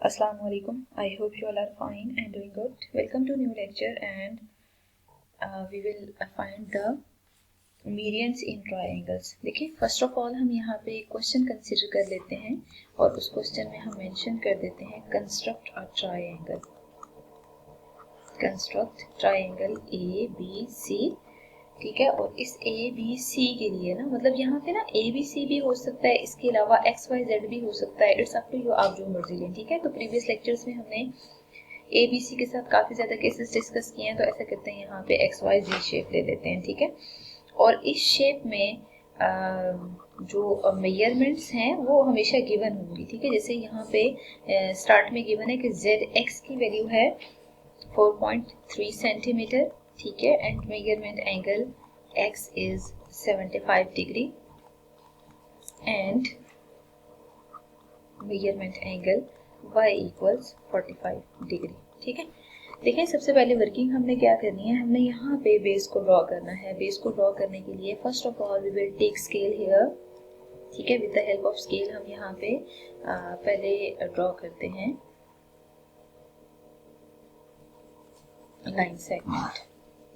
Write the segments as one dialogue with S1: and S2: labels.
S1: Assalamu alaikum. I hope you all are fine and doing good. Welcome to new lecture and we will find the medians in triangles. देखिए first of all हम यहाँ पे एक question consider कर लेते हैं और उस क्वेश्चन में हम मेंशन कर देते हैं construct a triangle. Construct triangle A B C. ठीक है, और इस ए बी सी के लिए ना मतलब यहाँ पे ना ए बी सी भी हो सकता है, इसके अलावा एक्स वाई जेड भी हो सकता है. इट्स अप टू यू, आप जो मर्जी लें. ठीक है, तो प्रीवियस लेक्चर्स में हमने ए बी सी के साथ काफ़ी ज़्यादा केसेस डिस्कस किए हैं, तो ऐसा करते हैं यहाँ पे एक्स वाई जी शेप ले लेते हैं. ठीक है, और इस शेप में जो मेजरमेंट्स हैं वो हमेशा गिवन होंगी. ठीक है, जैसे यहाँ पे स्टार्ट में गिवन है कि जेड एक्स की वैल्यू है 4.3 सेंटीमीटर. ठीक है, and measurement angle x is 75 degree and measurement angle y equals 45 degree. ठीक है, देखें सबसे पहले वर्किंग हमने क्या करनी है, हमने यहाँ पे बेस को ड्रॉ करना है. बेस को ड्रॉ करने के लिए first of all we will take scale here. ठीक है, with the help of scale हम यहाँ पे पहले ड्रॉ करते हैं लाइन सेगमेंट.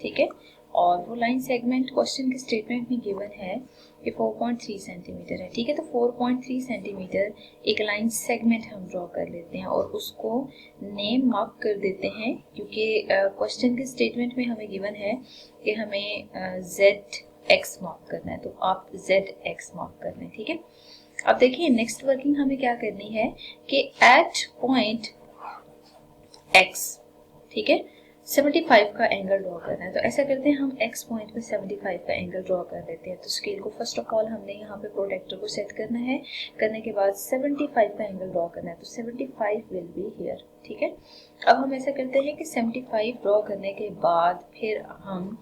S1: ठीक है, और वो लाइन सेगमेंट क्वेश्चन के स्टेटमेंट में गिवन है कि 4.3 सेंटीमीटर है. ठीक है, तो 4.3 सेंटीमीटर एक लाइन सेगमेंट हम ड्रॉ कर लेते हैं और उसको नेम मार्क कर देते हैं, क्योंकि क्वेश्चन के स्टेटमेंट में हमें गिवन है कि हमें जेड एक्स मार्क करना है, तो आप जेड एक्स मार्क कर लें. ठीक है, अब देखिए नेक्स्ट वर्किंग हमें क्या करनी है कि एट पॉइंट एक्स, ठीक है, 75 का एंगल ड्रॉ करना है. तो ऐसा करते हैं हम x पॉइंट पे 75 का एंगल ड्रॉ कर लेते हैं. तो स्केल को फर्स्ट ऑफ ऑल हमने यहाँ पे प्रोटेक्टर को सेट करना है, करने के बाद 75 का एंगल ड्रॉ करना है. तो 75 विल बी हियर. ठीक है, अब हम ऐसा करते हैं कि 75 ड्रॉ करने के बाद फिर हम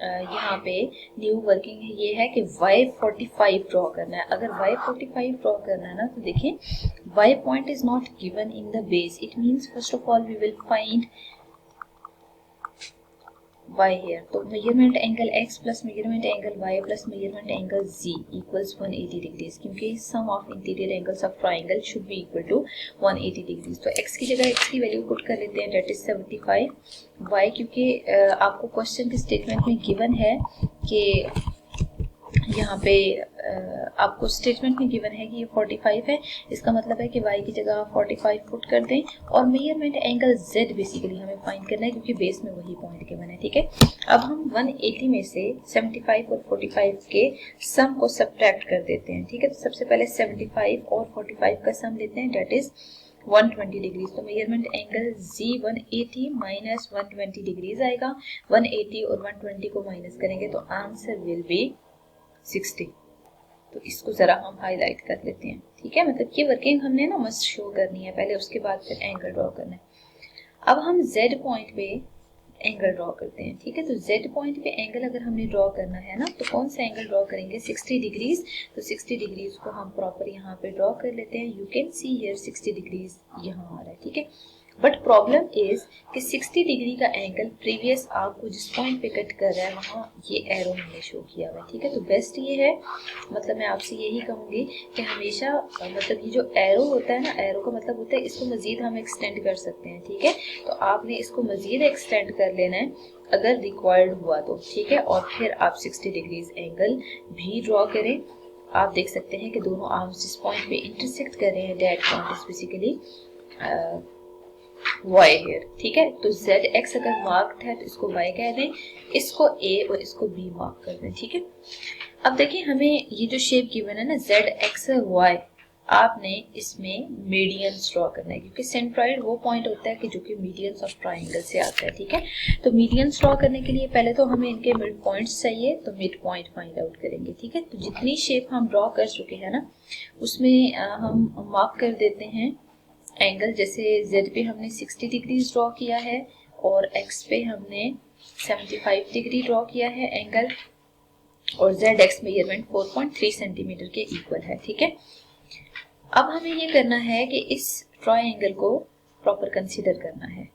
S1: यहाँ पे न्यू वर्किंग ये है कि y45 ड्रॉ करना है. अगर y45 ड्रॉ करना है ना, तो देखिए y point is not given in the base. It means first of all we will find y here. तो measurement angle x plus measurement angle y plus measurement angle z equals 180 degrees, क्योंकि sum of interior angles of triangle should be equal to 180 degrees. तो x की जगह x की value put कर लेते हैं, that is 75. y क्योंकि आपको क्वेश्चन के स्टेटमेंट में गिवन है कि यहाँ पे आपको स्टेटमेंट में गिवन है कि ये 45 है, इसका मतलब है कि y की जगह 45 पुट कर दें और मेजरमेंट एंगल z बेसिकली हमें फाइंड करना है, क्योंकि बेस में वही पॉइंट गिवन है. ठीक है, अब हम 180 में से 75 और 45 के सम को सब्ट्रैक्ट कर देते हैं. ठीक है, तो सबसे पहले 75 और 45 का सम लेते हैं, डेट इज 120 डिग्रीज. तो measurement angle z 180 minus 120 degrees आएगा. 180 और 120 को माइनस करेंगे तो आंसर विल बी 60. तो इसको जरा हम हाईलाइट कर लेते हैं. ठीक है, मतलब ये वर्किंग हमने ना मस्ट शो करनी है पहले, उसके बाद फिर एंगल ड्रॉ करना है. अब हम z पॉइंट पे एंगल ड्रॉ करते हैं. ठीक है, तो z पॉइंट पे एंगल अगर हमने ड्रॉ करना है ना, तो कौन सा एंगल ड्रॉ करेंगे, 60 डिग्रीज. तो 60 डिग्रीज को हम प्रॉपर यहाँ पे ड्रॉ कर लेते हैं. You can see here 60 degrees यहाँ आ रहा है. ठीक है, बट प्रॉब्लम इज कि 60 डिग्री का एंगल प्रीवियस आपको जिस पॉइंट पे कट कर रहा है वहाँ ये एरो हमने शो किया हुआ है. ठीक है, तो बेस्ट ये है, मतलब मैं आपसे यही कहूँगी कि हमेशा मतलब ये जो एरो होता है ना, एरो का मतलब होता है इसको मज़ीद हम एक्सटेंड कर सकते हैं. ठीक है, तो आपने इसको मज़ीद एक्सटेंड कर लेना है अगर रिक्वायर्ड हुआ तो. ठीक है, और फिर आप 60 डिग्रीज एंगल भी ड्रॉ करें. आप देख सकते हैं कि दोनों आर्म्स जिस पॉइंट पे इंटरसेक्ट कर रहे हैं, that point is basically y here. ठीक है, तो z x अगर मार्क्ड है तो इसको y कह दें, इसको a और इसको b मार्क कर दें. ठीक है, अब देखिए हमें ये जो शेप गिवन है ना z x और y, आपने इसमें मीडियंस ड्रॉ करना है, क्योंकि सेंट्रॉइड वो पॉइंट होता है कि जो कि मीडियंस ऑफ ट्राइंगल से आता है. ठीक है, तो मीडियंस ड्रॉ करने के लिए पहले तो हमें इनके मिड पॉइंट्स चाहिए, तो मिड पॉइंट फाइंड आउट करेंगे. ठीक है, तो जितनी शेप हम ड्रॉ कर चुके हैं ना उसमें हम मार्क कर देते हैं एंगल. जैसे z पे हमने 60 डिग्री ड्रॉ किया है और x पे हमने 75 डिग्री ड्रॉ किया है एंगल, और z x मेजरमेंट 4.3 सेंटीमीटर के इक्वल है. ठीक है, अब हमें ये करना है कि इस ट्रायंगल को प्रॉपर कंसीडर करना है.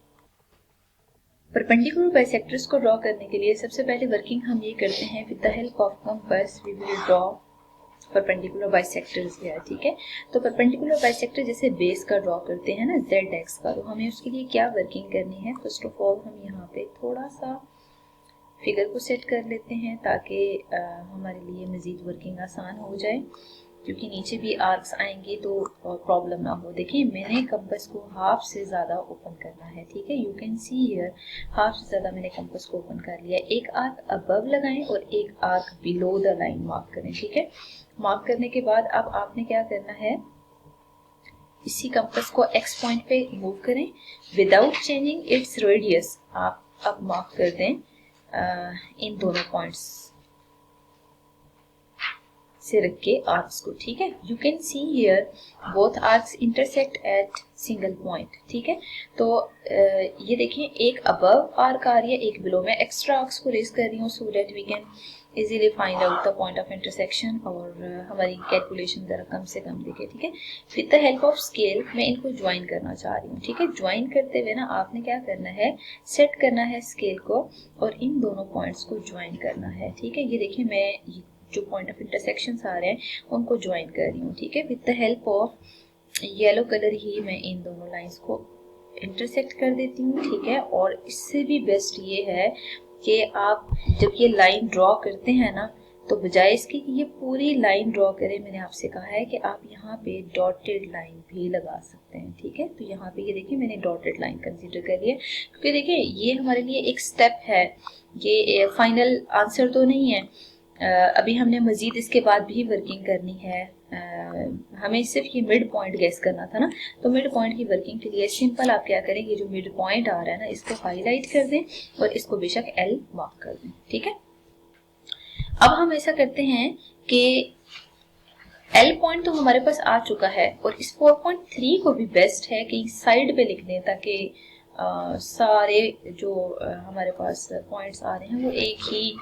S1: परपेंडिकुलर बाइसेक्टर्स को ड्रॉ करने के लिए सबसे पहले वर्किंग हम ये करते हैं, with the help of compass we will draw perpendicular bisectors गया है, ठीक है। तो परपेंडिकुलर बाइसेक्टर जैसे बेस का ड्रॉ करते हैं ना जेड एक्स का, तो हमें उसके लिए क्या वर्किंग करनी है। फर्स्ट ऑफ ऑल हम यहाँ पे थोड़ा सा फिगर को सेट कर लेते हैं ताकि हमारे लिए मज़ीद वर्किंग आसान हो जाए, क्योंकि नीचे भी आर्क्स आएंगे तो प्रॉब्लम ना हो। देखिए मैंने कंपास को हाफ से ज़्यादा ओपन करना है, ठीक है। You can see here half से ज़्यादा मैंने कंपास को ओपन कर लिया। एक आर्क अबव लगाएं और एक arc below the line mark करें, ठीक है। मार्क करने के बाद अब आपने क्या करना है, इसी कंपास को एक्स पॉइंट पे मूव करें विदाउट चेंजिंग इट्स रेडियस। आप अब मार्क कर दें इन दोनों पॉइंट्स से रख के आर्क्स को, ठीक है। You can see here both arcs intersect at single point, ठीक है। तो ये देखिए एक अबव आर्क आ रही है, एक बिलो। मैं एक्स्ट्रा आर्क्स को रेज कर रही हूँ so that we can easily find out the point of intersection और हमारी कैलकुलेशन जरा कम से कम दिखे, ठीक है। With the help of scale मैं इनको ज्वाइन करना चाह रही हूँ, ठीक है। ज्वाइन करते हुए ना आपने क्या करना है, सेट करना है स्केल को और इन दोनों पॉइंट्स को ज्वाइन करना है, ठीक है। ये देखिए मैं जो पॉइंट ऑफ इंटरसेक्शन आ रहे हैं उनको ज्वाइन कर रही हूँ, ठीक है। With the help of yellow colour ही मैं इन दोनों लाइंस को इंटरसेक्ट कर देती हूँ, ठीक है। और इससे भी बेस्ट ये है कि आप जब ये लाइन ड्रॉ करते हैं ना, तो बजाय इसके कि ये पूरी लाइन ड्रॉ करें, मैंने आपसे कहा है कि आप यहाँ पे डॉटेड लाइन भी लगा सकते हैं, ठीक है। तो यहाँ पे ये देखिए मैंने डॉटेड लाइन कंसीडर कर लिया, क्योंकि देखिए ये हमारे लिए एक स्टेप है, ये फाइनल आंसर तो नहीं है। अभी हमने मजीद इसके बाद भी वर्किंग करनी है। हमें सिर्फ ये मिड पॉइंट गेस करना था ना, तो मिड पॉइंट की वर्किंग के लिए सिंपल आप क्या करेंगे, जो मिड पॉइंट आ रहा है ना इसको हाईलाइट कर दें और इसको बेशक एल मार्क कर दें, ठीक है। अब हम ऐसा करते हैं कि एल पॉइंट तो हमारे पास आ चुका है और इस 4.3 को भी बेस्ट है कि साइड पे लिख दें ताकि सारे जो हमारे पास पॉइंट्स आ रहे हैं वो एक ही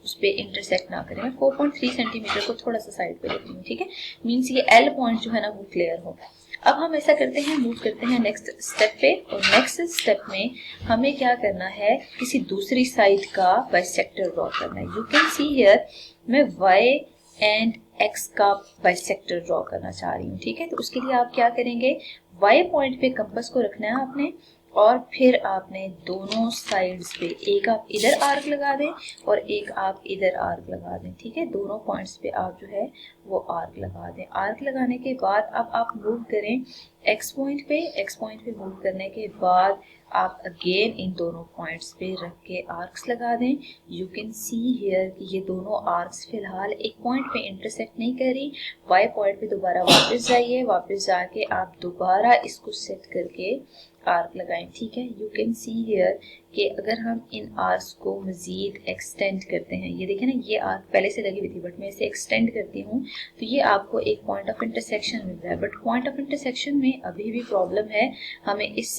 S1: उस पे इंटरसेक्ट ना करें। मैं 4.3 सेंटीमीटर को थोड़ा सा साइड पे रखती हूँ, ठीक है। मीन्स ये एल पॉइंट जो है ना वो क्लियर हो। अब हम ऐसा करते हैं, मूव करते हैं नेक्स्ट स्टेप पे, और नेक्स्ट स्टेप में हमें क्या करना है, किसी दूसरी साइड का बाइसेक्टर ड्रॉ करना है। यू कैन सी हियर मैं वाई एंड एक्स का बाइसेक्टर ड्रॉ करना चाह रही हूँ, ठीक है। तो उसके लिए आप क्या करेंगे, वाई पॉइंट पे कंपास को रखना है आपने और फिर आपने दोनों साइड्स पे एक आप इधर आर्क लगा दें और एक आप इधर आर्क लगा दें, ठीक है। दोनों पॉइंट्स पे आप जो है वो आर्क लगा दें। आर्क लगाने के बाद अब आप मूव करें एक्स पॉइंट पे। एक्स पॉइंट पे मूव करने के बाद आप अगेन इन दोनों पॉइंट्स पे रख के आर्क्स लगा दें। यू कैन सी हियर कि ये दोनों आर्क्स फिलहाल एक पॉइंट पे इंटरसेक्ट नहीं करी। वाई पॉइंट पे दोबारा वापस जाइए, वापस जाके आप दोबारा इसको सेट करके आर्क लगाएं, ठीक है। यू कैन सी हियर कि अगर हम इन आर्क्स को मजीद एक्सटेंड करते हैं, ये देखें ना ये आर्क पहले से लगी हुई थी बट मैं इसे एक्सटेंड करती हूँ तो ये आपको एक पॉइंट ऑफ इंटरसेक्शन मिल रहा है। बट पॉइंट ऑफ इंटरसेक्शन में अभी भी प्रॉब्लम है, हमें इस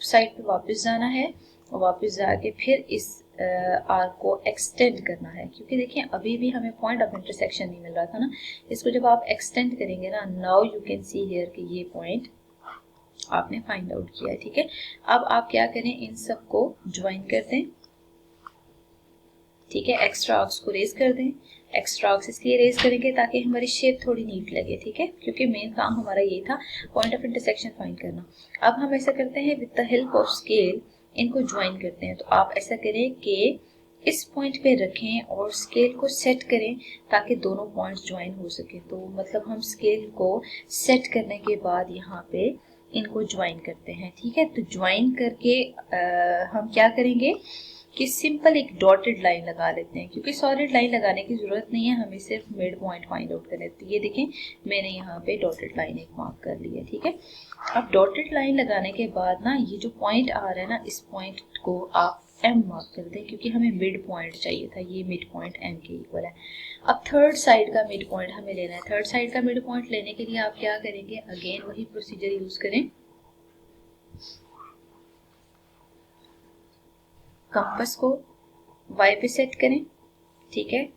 S1: साइड पे वापस जाना है और वापस जाके फिर इस आर्क को एक्सटेंड करना है, क्योंकि देखिए अभी भी हमें पॉइंट ऑफ इंटरसेक्शन नहीं मिल रहा था ना। इसको जब आप एक्सटेंड करेंगे ना, now you can see here कि ये पॉइंट आपने फाइंड आउट किया है, ठीक है। अब आप क्या करें, इन सब को ज्वाइन कर दें, ठीक है। एक्स्ट्रा आर्क्स को रेज कर दें। एक्स्ट्रा आर्क्स इसलिए रेज करेंगे ताकि हमारी शेप थोड़ी नीट लगे, ठीक है, क्योंकि मेन काम हमारा ये था पॉइंट ऑफ इंटरसेक्शन फाइंड करना। अब हम ऐसा करते हैं with the help of scale इनको ज्वाइन करते हैं। तो आप ऐसा करें कि इस पॉइंट पे रखें और स्केल को सेट करें ताकि दोनों पॉइंट्स ज्वाइन हो सके। तो मतलब हम स्केल को सेट करने के बाद यहाँ पे इनको ज्वाइन करते हैं, ठीक है। तो ज्वाइन करके हम क्या करेंगे कि सिंपल एक डॉटेड लाइन लगा लेते हैं, क्योंकि सॉलिड लाइन लगाने की जरूरत नहीं है, हमें सिर्फ मिड पॉइंट फाइंड आउट करना है। तो ये देखें मैंने यहाँ पे डॉटेड लाइन एक मार्क कर ली है, ठीक है। अब डॉटेड लाइन लगाने के बाद ना ये जो पॉइंट आ रहा है ना, इस पॉइंट को आप एम मार्क कर दें, क्योंकि हमें मिड पॉइंट चाहिए था, ये मिड पॉइंट एम के इक्वल है। अब थर्ड साइड का मिड पॉइंट हमें लेना है। थर्ड साइड का मिड पॉइंट लेने के लिए आप क्या करेंगे, अगेन वही प्रोसीजर यूज करें। कंपास को वाई पे सेट करें, ठीक है,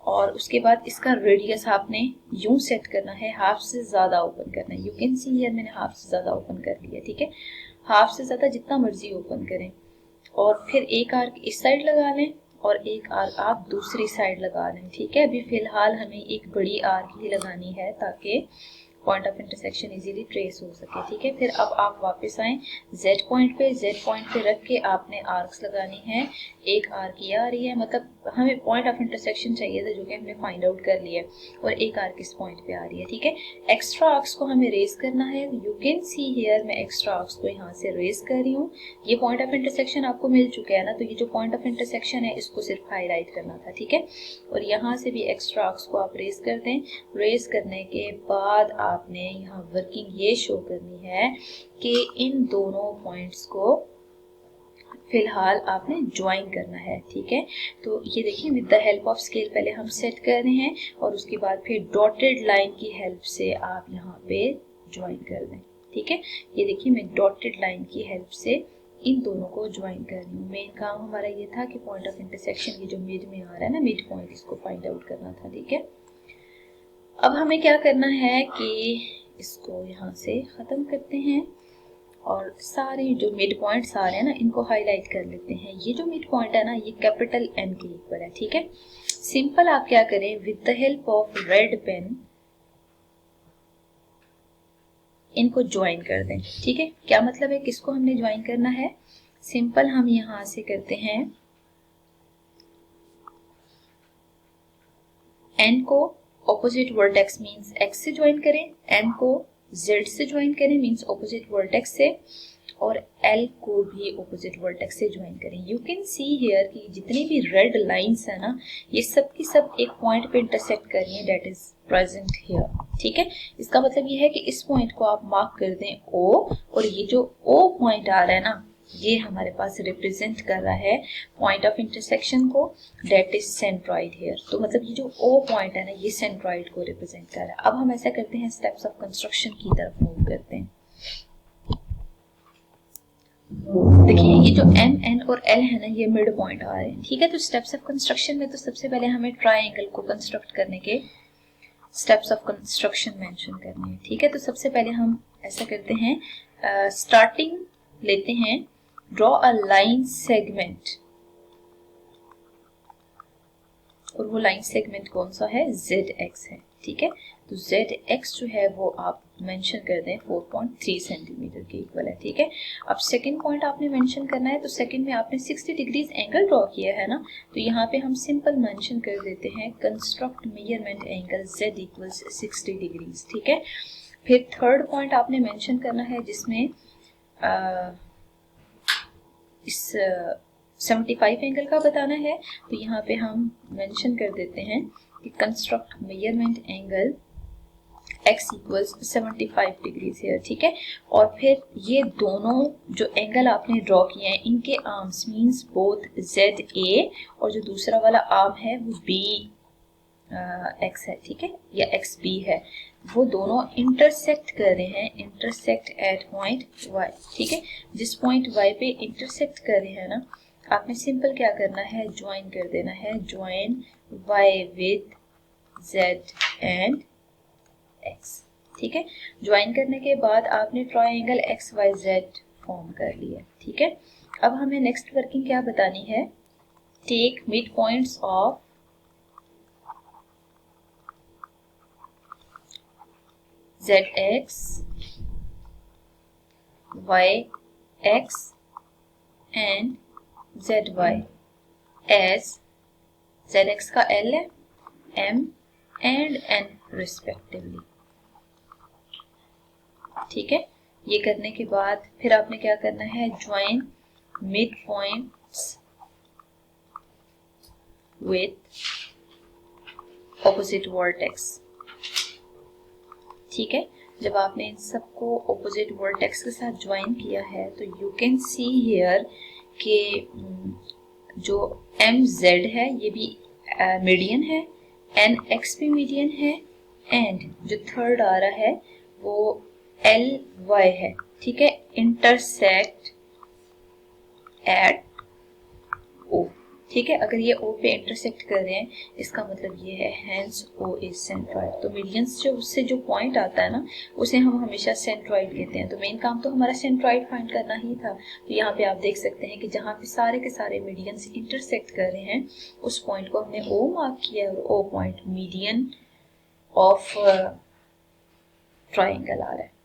S1: और उसके बाद इसका रेडियस आपने यूं सेट करना है, हाफ से ज्यादा ओपन करना है। यू कैन सी हियर मैंने हाफ से ज्यादा ओपन कर लिया, ठीक है। हाफ से ज्यादा जितना मर्जी ओपन करें और फिर एक आर्क इस साइड लगा लें और एक आर्क आप दूसरी साइड लगा दें। ठीक है, अभी फिलहाल हमें एक बड़ी आर्क ही लगानी है ताकि point of intersection easily trace हो सके। ठीक है, फिर अब आप वापस आए जेड पॉइंट पे रख के आपने आर्क्स लगानी है। एक आर्क ये आ रही है, मतलब हमें पॉइंट ऑफ इंटरसेक्शन चाहिए था जो कि हमने फाइंड आउट कर लिया, और एक आर्क इस पॉइंट पे आ रही है। ठीक है, एक्स्ट्रा आर्क्स को हमें रेस करना है। यू कैन सी हियर मैं एक्स्ट्रा आर्क्स को यहाँ से रेस कर रही हूँ। ये पॉइंट ऑफ इंटरसेक्शन आपको मिल चुका है ना, तो ये जो पॉइंट ऑफ इंटरसेक्शन है इसको सिर्फ हाईलाइट करना था। ठीक है, और यहाँ से भी एक्स्ट्रा आर्क्स को आप रेस कर दें। रेस करने के बाद आपने यहाँ वर्किंग ये शो करनी है कि इन दोनों पॉइंट्स को फिलहाल आपने ज्वाइन करना है। ठीक है, तो ये देखिए with the help of scale पहले हम सेट कर रहे हैं और उसके बाद फिर डॉटेड लाइन की हेल्प से आप यहाँ पे ज्वाइन कर दें। ठीक है, ये देखिए मैं डॉटेड लाइन की हेल्प से इन दोनों को ज्वाइन कर रही हूँ। मेन काम हमारा ये था कि पॉइंट ऑफ इंटरसेक्शन ये जो मिड में आ रहा है ना, मिड पॉइंट, इसको फाइंड आउट करना था। ठीक है, अब हमें क्या करना है कि इसको यहाँ से ख़त्म करते हैं और सारे जो मिड पॉइंट्स आ रहे हैं ना इनको हाईलाइट कर लेते हैं। ये जो मिड पॉइंट है ना ये कैपिटल एन के इक्वल है। ठीक है, सिंपल आप क्या करें, with the help of red pen इनको ज्वाइन कर दें। ठीक है, क्या मतलब है, किसको हमने ज्वाइन करना है, सिंपल हम यहां से करते हैं एन को ऑपोजिट वर्टेक्स मींस एक्स से ज्वाइन करें, एन को जेड से ज्वाइन करें मींस ऑपोजिट वर्टेक्स से, और एल को भी ऑपोजिट वर्टेक्स से ज्वाइन करें। यू कैन सी हियर कि जितनी भी रेड लाइंस है ना ये सब की सब एक पॉइंट पे इंटरसेक्ट कर रही हैं, दैट इज प्रेजेंट हियर। ठीक है, इसका मतलब ये है कि इस पॉइंट को आप मार्क कर दें ओ, और ये जो ओ पॉइंट आ रहा है ना ये हमारे पास रिप्रेजेंट कर रहा है पॉइंट ऑफ इंटरसेक्शन को, दैट इज सेंट्रॉइड हियर। तो मतलब ये जो ओ पॉइंट है ना ये सेंट्रॉइड को रिप्रेजेंट कर रहा है। अब हम ऐसा करते हैं, स्टेप्स ऑफ कंस्ट्रक्शन की तरफ मूव करते हैं। देखिए ये जो एम एन और एल है ना ये मिड पॉइंट आ रहे हैं। ठीक है, तो स्टेप्स ऑफ कंस्ट्रक्शन में तो सबसे पहले हमें ट्राइंगल को कंस्ट्रक्ट करने के स्टेप्स ऑफ कंस्ट्रक्शन मेंशन करने हैं। ठीक है, तो सबसे पहले हम ऐसा करते हैं, स्टार्टिंग लेते हैं, ड्रॉ अ लाइन सेगमेंट, और वो लाइन सेगमेंट कौन सा है, ZX है। ठीक है, तो ZX जो है वो आप मेंशन कर दें 4.3 सेंटीमीटर के इक्वल है। ठीक है, अब सेकंड पॉइंट आपने मेंशन करना है, तो सेकंड में आपने 60 डिग्रीज एंगल ड्रॉ किया है ना, तो यहाँ पे हम सिंपल मेंशन कर देते हैं construct measurement angle Z equals 60 degrees. ठीक है, फिर थर्ड पॉइंट आपने मेंशन करना है जिसमें इस 75 एंगल का बताना है, तो यहाँ पे हम मेंशन कर देते हैं कि construct measurement angle x equals 75 degrees है। ठीक है, और फिर ये दोनों जो एंगल आपने ड्रॉ किए हैं इनके आर्म्स मींस बोथ ZA और जो दूसरा वाला आर्म है वो BX है। ठीक है, या XB है, वो दोनों इंटरसेक्ट कर रहे हैं, इंटरसेक्ट एट पॉइंट Y। ठीक है, जिस पॉइंट Y पे इंटरसेक्ट कर रहे हैं ना आपने सिंपल क्या करना है, ज्वाइन कर देना है, join Y with Z and X। ठीक है, ज्वाइन करने के बाद आपने ट्रायंगल XYZ फॉर्म कर लिया। ठीक है, अब हमें नेक्स्ट वर्किंग क्या बतानी है, take mid points of ZX, YX and ZY as ZX का L है, M एंड N रिस्पेक्टिवली। ठीक है, ये करने के बाद फिर आपने क्या करना है, join mid points with opposite vertex. ठीक है, जब आपने इन सबको ऑपोजिट वर्टेक्स के साथ ज्वाइन किया है तो यू कैन सी हियर कि जो MZ है ये भी मीडियन है, NX भी मीडियन है, एंड जो थर्ड आ रहा है वो LY है। ठीक है, इंटरसेक्ट एट O। ठीक है। अगर ये O पे इंटरसेक्ट कर रहे हैं इसका मतलब ये है हैंस O इज सेंट्रॉइड। तो मीडियंस जो उससे जो पॉइंट आता है ना उसे हम हमेशा सेंट्रॉइड कहते हैं। तो मेन काम तो हमारा सेंट्रॉइड फाइंड करना ही था। तो यहाँ पे आप देख सकते हैं कि जहाँ पे सारे के सारे मीडियंस इंटरसेक्ट कर रहे हैं उस पॉइंट को हमने O मार्क किया है और O point median of triangle आ रहा है।